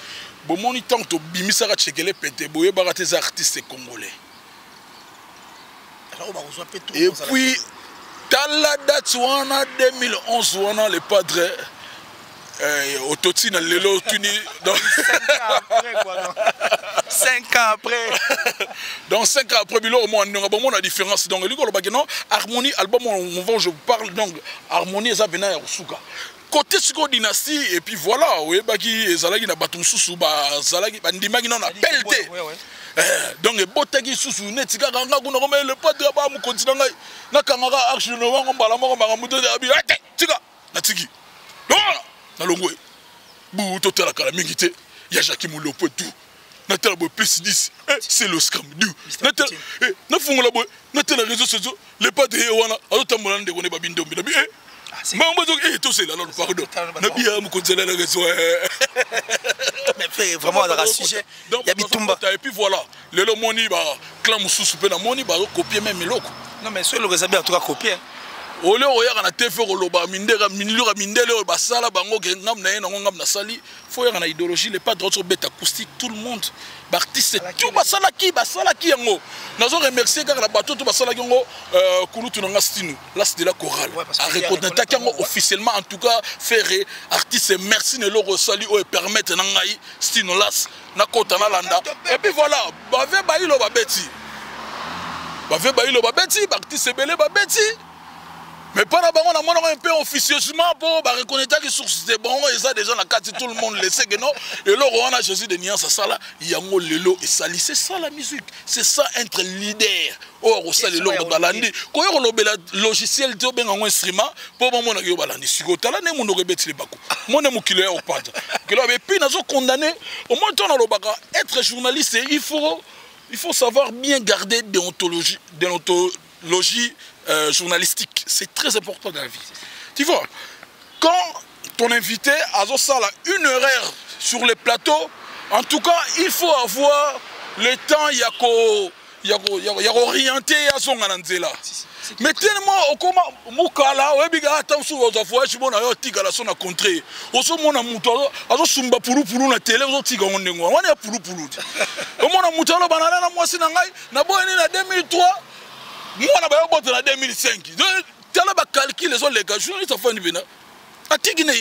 Bon, mon temps to bimisara tchekele pete boye baraté des artistes congolais. Et puis tala date wana 2011 wana le padre Ototi na lelo tuni donc 5 ans après. Donc 5 ans après, au moins, on a la différence. Donc, Harmonie, album, on je vous parle, donc, Harmonie, ça vient à Suka. Côté Suko Dynastie, et puis voilà, oui, Baki, Zalagi, na Batum Susu, Zalagi, Bandimagi, on a pelleté. Donc, Botagi Susu, Netika, Ganga, le pas de Abam, continue, Nakamara, Action, Balamo, Maramuto, Tika, Natiki. Voilà, Nalongwe. Bou, Total, la Calamingité, Yajaki Moulopo, tout. Natala boy plus 10, c'est le scam du. Natala, na fungola boy, natala réseaux sociaux, les pas de Wana, autant de on est babindo, mais maman, tout c'est là, pardon. Nabia, mon conseil la réseau. Mais vraiment, dans le sujet, il y a Bitumba. Et puis voilà, le moni, clam sous pe na moni, copier même loko. Non, mais ce le réservé en tout cas copier. Ole oya na tefe roloba mindera minlura mindele basala bango ngam na yena ngam na sali faut y na idéologie les pas droit sur bête acoustique tout le monde artiste tout basala ki yango nazo remercier car la bateau tout basala yango kulutu na ngastinu l'as de la chorale a reconnaître yango officiellement en tout cas faire artiste merci ne lo sali o permettre na ngai stino las na kota na landa et puis voilà bave bailo babeti artiste belé babeti. Mais pas d'abord, on a un peu officieusement pour reconnaître que source de bon, et ça déjà, tout le monde le sait que non. Et là, on a choisi de nier ça là, il y a un lelo et sali. C'est ça la musique, c'est ça être leader. Or, on sait le lelo balandi. Quand on a le logiciel, tu as un instrument, pour moi, on a balandi. Si on a un mon rebête les bakou, mon amour qui est au pas. Que là, mais puis, nous sommes condamnés. Au moins, on a le baga. Être journaliste, il faut savoir bien garder déontologie journalistique, c'est très important dans la vie. Tu vois, quand ton invité a une erreur sur les plateaux, en tout cas, il faut avoir le temps, il y a orienté à son ananzela. Mais tellement au comment mukala webiga attention aux affaires je bona yo tika la son a contré oso mona muto azo sumba pulu na télé ozo tika ngondengo wana ya pulu o mona muto lo banana na mwasi na ngai na boyeni na 2003 moi na bote na 2005 tala ba calcul les les gars journaliste afani bena atigine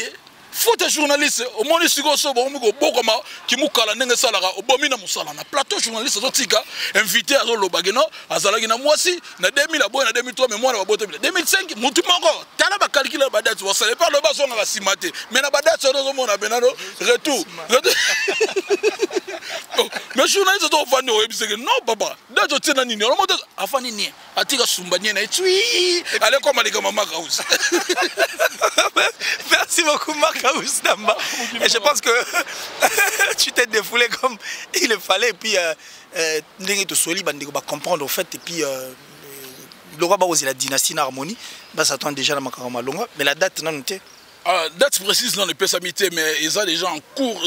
faute journaliste au monde sigo so bo muko bokoma ki mukala ndenge salaka obomina musala na plateau journaliste zo tika invité azo lobageno azalaki na mwasi na 2000 aboy na 2003 mais moi na bote 2005 mutu moko tala ba calcul ba date wa sale pas le baso nga simate mais na ba date zo mona benano retour mais journaliste zo fani o ebiseke non papa dato tena nini o moto afani ni atika sumbanie na etui ale comme les mama house. Merci beaucoup Marc. Et je pense que tu t'es défoulé comme il le fallait. Et puis, tu vas comprendre au fait. Et puis, le roi c'est la dynastie Harmonie. Ça attend déjà la Makarama Longa. Mais la date, non, date précise, non, ne peut s'habiter. Mais ils ont déjà en cours.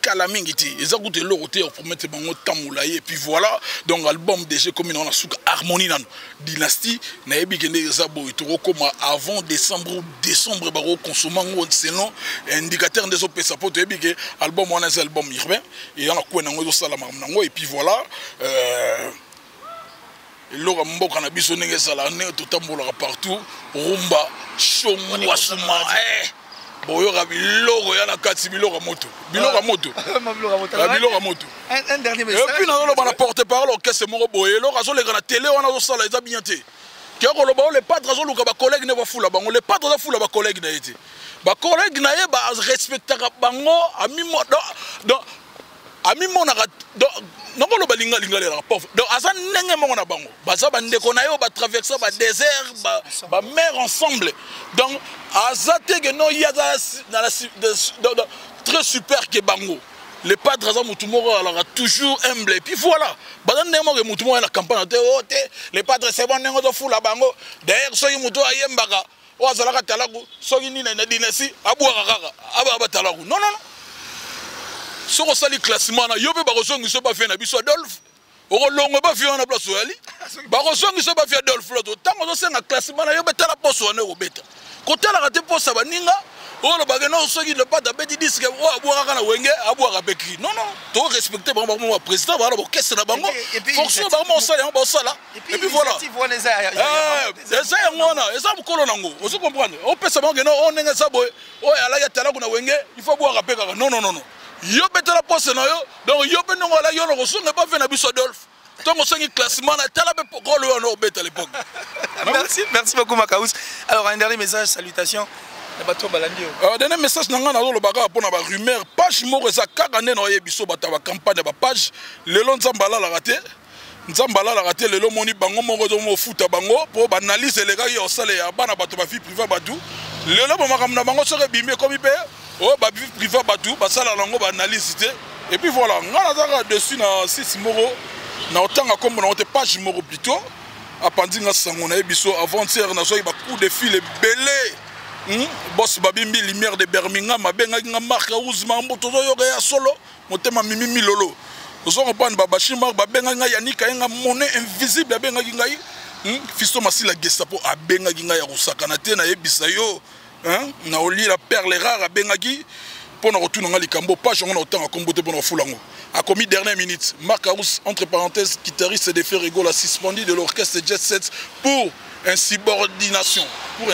Kalamingiti, ils ont goûté l'eau pour mettre mon temps moulaye et puis voilà donc album déjà comme on a sous Harmonie nan dynastie na ebi kende zabo itoro comme avant décembre baro consommant selon indicateur des opé ça pour ebi que album on a un album urbain et on a quoi nango sala nango et puis voilà l'eau mboka na biso ndenge sala ne tout tambola partout rumba shomwa suma boyo ga biloko ya na kati biloko moto un dernier message et puis na la porte-parole orchestre moko boye lo razo le na télé on a sala eza bien te ke ko lo ba le padre razo luka ba collègue ne va fula bango le padre za fula ba collègue na été ba collègue na ye ba respectaka bango ami na non ko lo ba linga le rapport donc asa ndenge mo na bango baza ba ndeko na yo ba traverser ba désert ba mer ensemble donc azate que non il y a très super que bango les padres à Moutoumoro alors toujours humble et puis voilà bazan ndemo que Moutoumoro la campagne les padres c'est bon ndenge do fula bango d'ailleurs soki muto ayembaka o azalaka talaku soki ni na dinasi abwaka kaka aba talaku non ce qu'on sali classement na yobe ba resongi so ba fait na biso Adolphe o longo ba fait na place ali ba resongi so ba fait Adolphe lo tango so senga classement na yobe tala poso na obeta ko tala ka te posa baninga o lo bageno soki le pas d'abedi disque o abwaka na wenge abwaka bekri non to respecter vraiment mon président ba lo kesse na bango fonction ba mo sala et puis voilà ça ngona ça mukolo nango o se comprendre o pesa bango no on nenga sabo o ala ya tala kuna wenge il faut abwaka peka non yo beta la poste na yo donc yo pe ndongo la yo no songa pas fait na biso Adolphe donc songi classement na tala be rôle on au beta à l'époque. Merci beaucoup Makaous. Alors un dernier message, salutations. Dernier message nanga na lo baka pour na ba rumeur page moko za kaka ne na yebiso bata ba campagne ba page lelo nzambala la raté nzambala la raté lelo moni bango moko zo mo futa bango pour ba analyse les gars yo sale ya bana bato ba vie privée batu lelo ba makamna bango sore bimé comme ipe oh ba vie privée batu ba sala lango ba analyse et puis voilà ngana za dessus na 6 moko na otanga comme na ote page moko plutôt apandinga sango na yebiso avant-hier na so ba coup de fil belé. Boss babimbi lumière de Birmingham abenga nga marque Ouzma mboto zo yoga ya solo motema mimi lolo ozo comprendre babashima babenga nga yanika nga monnaie invisible abenga ngai fisto masila Gestapo abenga nga ya rusakana te na yebisa yo na oli la perle rare abenga gi pour na retourner nga likambo page on autant kombote pour na fulango a commis dernière minute Marc Arous entre parenthèses guitariste de Ferrego la suspendu de l'orchestre Jet Set pour insubordination. Vous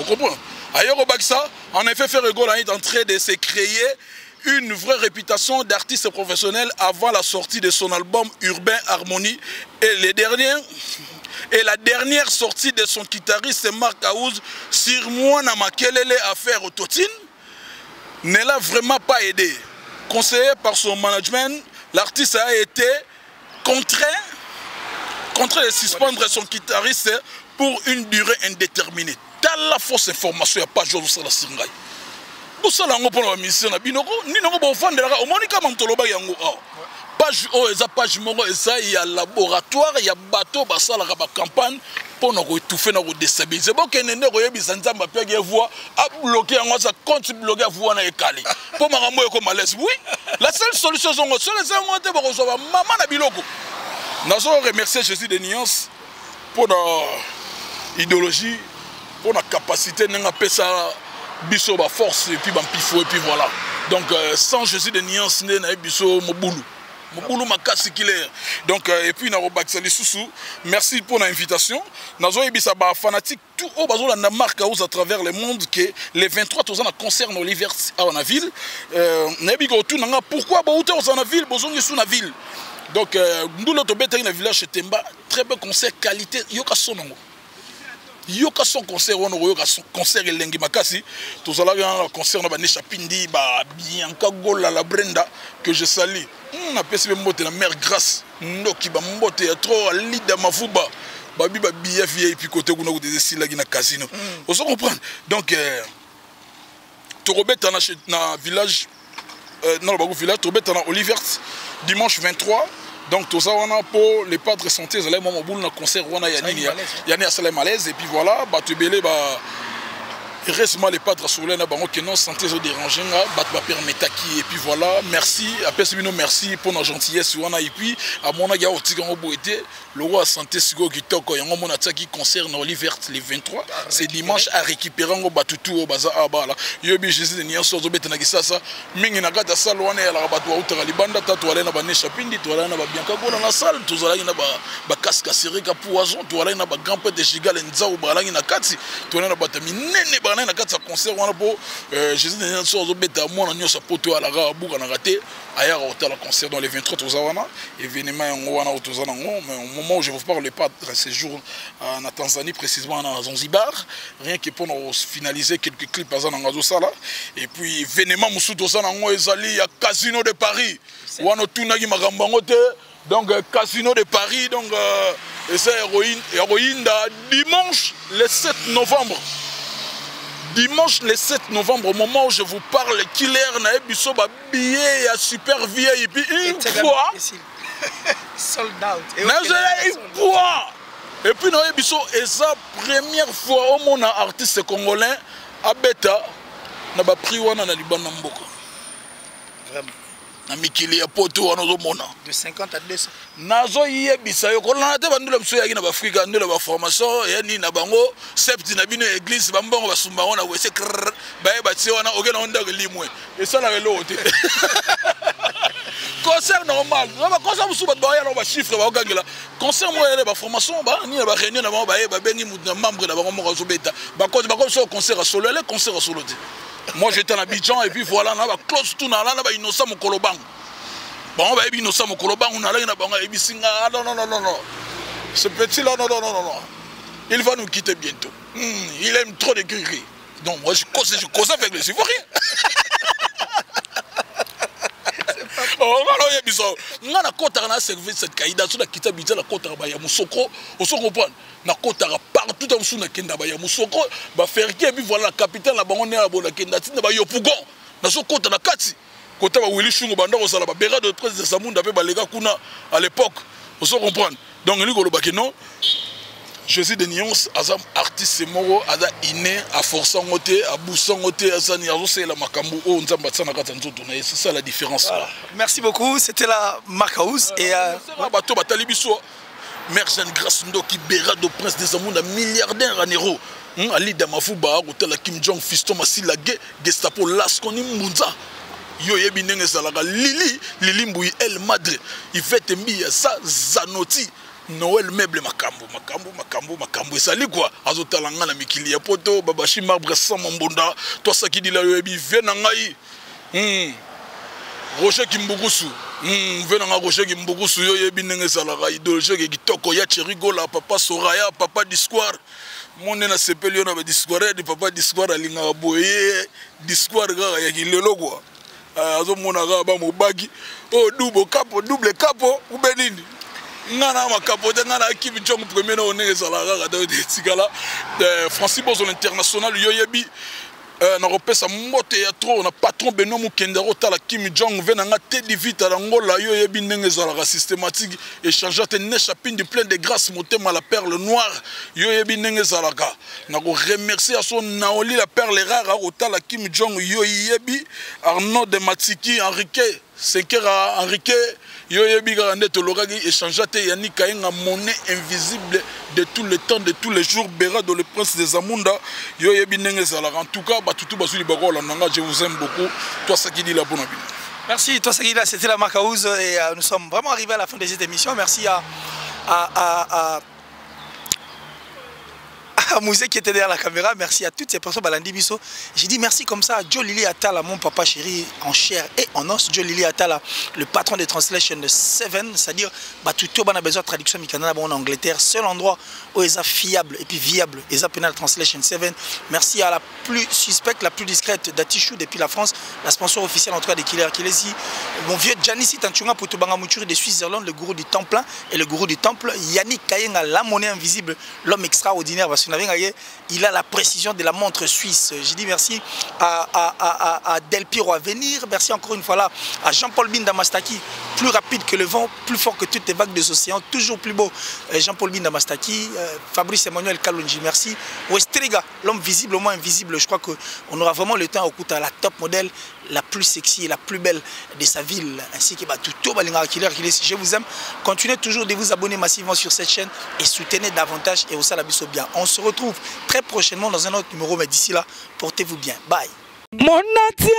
comprenez? Ailleurs au Baksa, en effet, Ferrego est en train de se créer une vraie réputation d'artiste professionnel avant la sortie de son album Urbain Harmonie. Et la dernière sortie de son guitariste Marc Aouz sur moi na makelele affaire au Totine ne l'a vraiment pas aidé. Conseillé par son management, l'artiste a été contraint de suspendre son guitariste pour une durée indéterminée. Dans la fausse information, il n'y a pas de chose à la Singaï. Vous savez, pour la mission, ni non bon fan de la Monica Mantoloba yango. Page oh, eza page moko eza il y a laboratoire, il y a bateau basala ka campagne pour nous étouffer nous déstabiliser. Bon kenende ko yebisa nzamba pe ke voix a bloquer yango ça compte bloquer voix na ekali. Pour makambo ko malaise. Oui, la seule solution c'est les monter pour recevoir maman na biloko. Nous allons remercier Jésus de Nuance pour notre idéologie, pour notre capacité, notre biso ba force et puis pifo et puis voilà. Donc sans Jésus de Nuance, nous avons biso moboulou. Moboulou makasi kiler. Donc et puis nous avons sous. Merci pour l'invitation. Nous avons bisa ba fanatique tout au bazo la marque à travers le monde que les 23 ans concerne Olivier à la ville. Nabi ko tout nanga pourquoi ba outé aux na ville, bozongi sous na ville. Donc, nous avons dans le village de Temba, très peu concert qualité. Yoka son concert, yoka son concert Lengi Makasi. Tout ça là, un concert na Banesha Pindi, Bianca Gola la Brenda que je salue. On a passé la mère grâce. Noki ba mbote ya trop Lida Mafuba. Babi ba BF et puis côté kuna des styles là na casino. On se comprend. Donc Torobet na village dans le village Torobet na Olivier dimanche 23. Donc tout ça on a pour les padres santé ils allaient mon boule dans concert on a yani à malaise et puis voilà batubele ba récemment les padres soulé na bango que non santé zo déranger bat ba permettre qui et puis voilà merci après c'est merci pour notre gentillesse on a et puis à mon a oti ngo boité le roi santé sigo kitoko yango mona tsaki concert na Olivier les 23 c'est dimanche à récupérer ngo batutu au baza abala yobi Jésus de Niaso zo betana kisasa mingi na gata salle wana ya la batu utara libanda tatu wala na banesha pindi to wala na ba bianca bona na salle to zala na ba casque serika poison to wala na ba grand père de gigal nzao bala na kati to wala na batami nene na kati concert wana po Jésus de Niaso zo beta mona nyosa poto ala ga buka na raté ailleurs au la concert dans les 23 to wana événement yango wana to zana ngo mais au moment où je vous parle pas de ces jours en Tanzanie précisément à Zanzibar rien que pour nous finaliser quelques clips à Zanangazo Sala et puis événement musuto zana ngo ezali ya Casino de Paris wana tunaki makambango te donc Casino de Paris donc c'est héroïne dimanche le 7 novembre. Dimanche le 7 novembre, au moment où je vous parle, Killer na ebiso ba billet à super VIP une fois. Sold out. Une fois. Et puis na ebiso et sa première fois au monde artiste congolais à Beta na ba prix wana na libanda mboka. Vraiment. Na mikili ya poto wana zo mona de 50 à 200 nazo yebisa yo kolana te bandula biso yaki na Afrika ndela ba formation ya ni na bango septi na bino église bambongo basumba wana wese baye bati wana okena onda limwe et ça la relo te concert normal ba concert musuba ba ya ba chiffre ba ogangela concert mo ya ba formation ba ni ba réunion na ba bengi mutu na membre na bango mo zo beta ba ko so concert solo le concert solo te Moi j'étais en Abidjan et puis voilà, on a close tout, on a innocent mon kolobang. Bon, on va innocent mon kolobang, on a là, non. Ce petit là, non. Il va nous quitter bientôt. Il aime trop les gris. Donc moi je cause avec les Ivoiriens. Oh, on a servi cette caïda, on a quitté Abidjan, on a quitté Moussoko, on se comprend. On a quitté partout dans le Kenda, Moussoko, on faire qui, et puis voilà la capitale, on est à la Kenda, on a Yopougon, on a quitté la Kati, on a Willy Chungo, on a Béra de presse de Samoun, on a les gars à l'époque, on se comprend. Donc, non. Je suis de nuances, Azam artiste moro, Azam inné, à force en côté, à bousson côté, à Zaniazo, c'est la Makambu, on c'est ça la différence. Voilà. Merci beaucoup, c'était la Marcaus et bateau Batalibiso, Merjan Grasundo qui béra de prince des amours, un milliardaire en héros. Ali Damafouba, hôtel Kim Jong, fiston Massila, Gestapo, Laskoni Munza. Yo yebi nenge salaga Lili Mbouy El Madre, Yvette Mbi, ça Zanoti. Noël meuble makambo et ça li quoi azotalanga na mikili ya poto babashi marbre sans mbonda toi ça qui dit là yebi venangai Roger Kimbugusu venanga Roger Kimbugusu yo yebi nenge salaka idolge ki kitoko ya cherigola papa Soraya papa Discoire mon na sepelio na Discoire di papa Discoire alinga boye Discoire ga ya kilelo quoi azomona ga ba mobagi oh double capo ou benini ngana makapote ngana Kim Jong premier na onenge salaka de tikala Francis Bozo international yoyebi na repesa mote ya trop na patron Benoît Mukendero tala Kim Jong venanga te divita la ngola yoyebi ndenge salaka systématique échangeant ne chapine du plein de grâce motema la perle noire yoyebi ndenge salaka na ko remercier à son naoli la perle rare au tala Kim Jong yoyebi Arnaud de Matiki Henrique Sekera Henrique yoyebi garande to loragi échangeate yani kainga monnaie invisible de tout le temps de tous les jours Béra dans le prince des Amunda yoyebi nenge salaka en tout cas batutu basuli bakola nanga je vous aime beaucoup toi ça qui dit la bonne vie. Merci toi ça qui dit là c'était la Marcaus et nous sommes vraiment arrivés à la fin de cette émission. Merci à Mouzé qui était derrière la caméra, merci à toutes ces personnes Balandi Bisso. J'ai dit merci comme ça à Joe Lili Atala, mon papa chéri en chair et en os. Joe Lili Atala, le patron de Translation 7, c'est-à-dire tout on a besoin de traduction en Angleterre, seul endroit où ils sont fiables et puis viables. Ils ont Penal Translation 7. Merci à la plus suspecte, la plus discrète d'Atichou depuis la France, la sponsor officielle en tout cas de Killer Kilesi. Mon vieux Janissi Tanchunga pour Tobanga Mouture de Suisse-Irlande, le gourou du temple et le gourou du temple. Yannick Kayenga, la monnaie invisible, l'homme extraordinaire. Parce que il a la précision de la montre suisse. J'ai dit merci à Del Piro à venir. Merci encore une fois là à Jean-Paul Binda Mastaki, plus rapide que le vent, plus fort que toutes les vagues des océans, toujours plus beau. Jean-Paul Binda Mastaki, Fabrice Emmanuel Kalonji, merci. Westriga, l'homme visible, au moins invisible. Je crois qu'on aura vraiment le temps à la top modèle, la plus sexy et la plus belle de sa ville, ainsi que tout Balinga Killer. Je vous aime. Continuez toujours de vous abonner massivement sur cette chaîne et soutenez davantage et au Salabiso bien. On se retrouve très prochainement dans un autre numéro, mais d'ici là, portez-vous bien. Bye. Mon natie,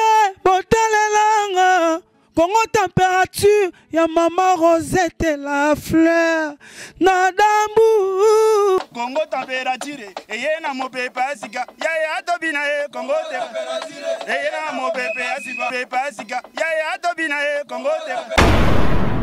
botalelanga, Congo température, ya maman Rosette la fleur, nadambu. Congo température, eye na mo pepa sika, ya tobina e Congo température, eye na mo pepa sika, ya tobina e Congo température.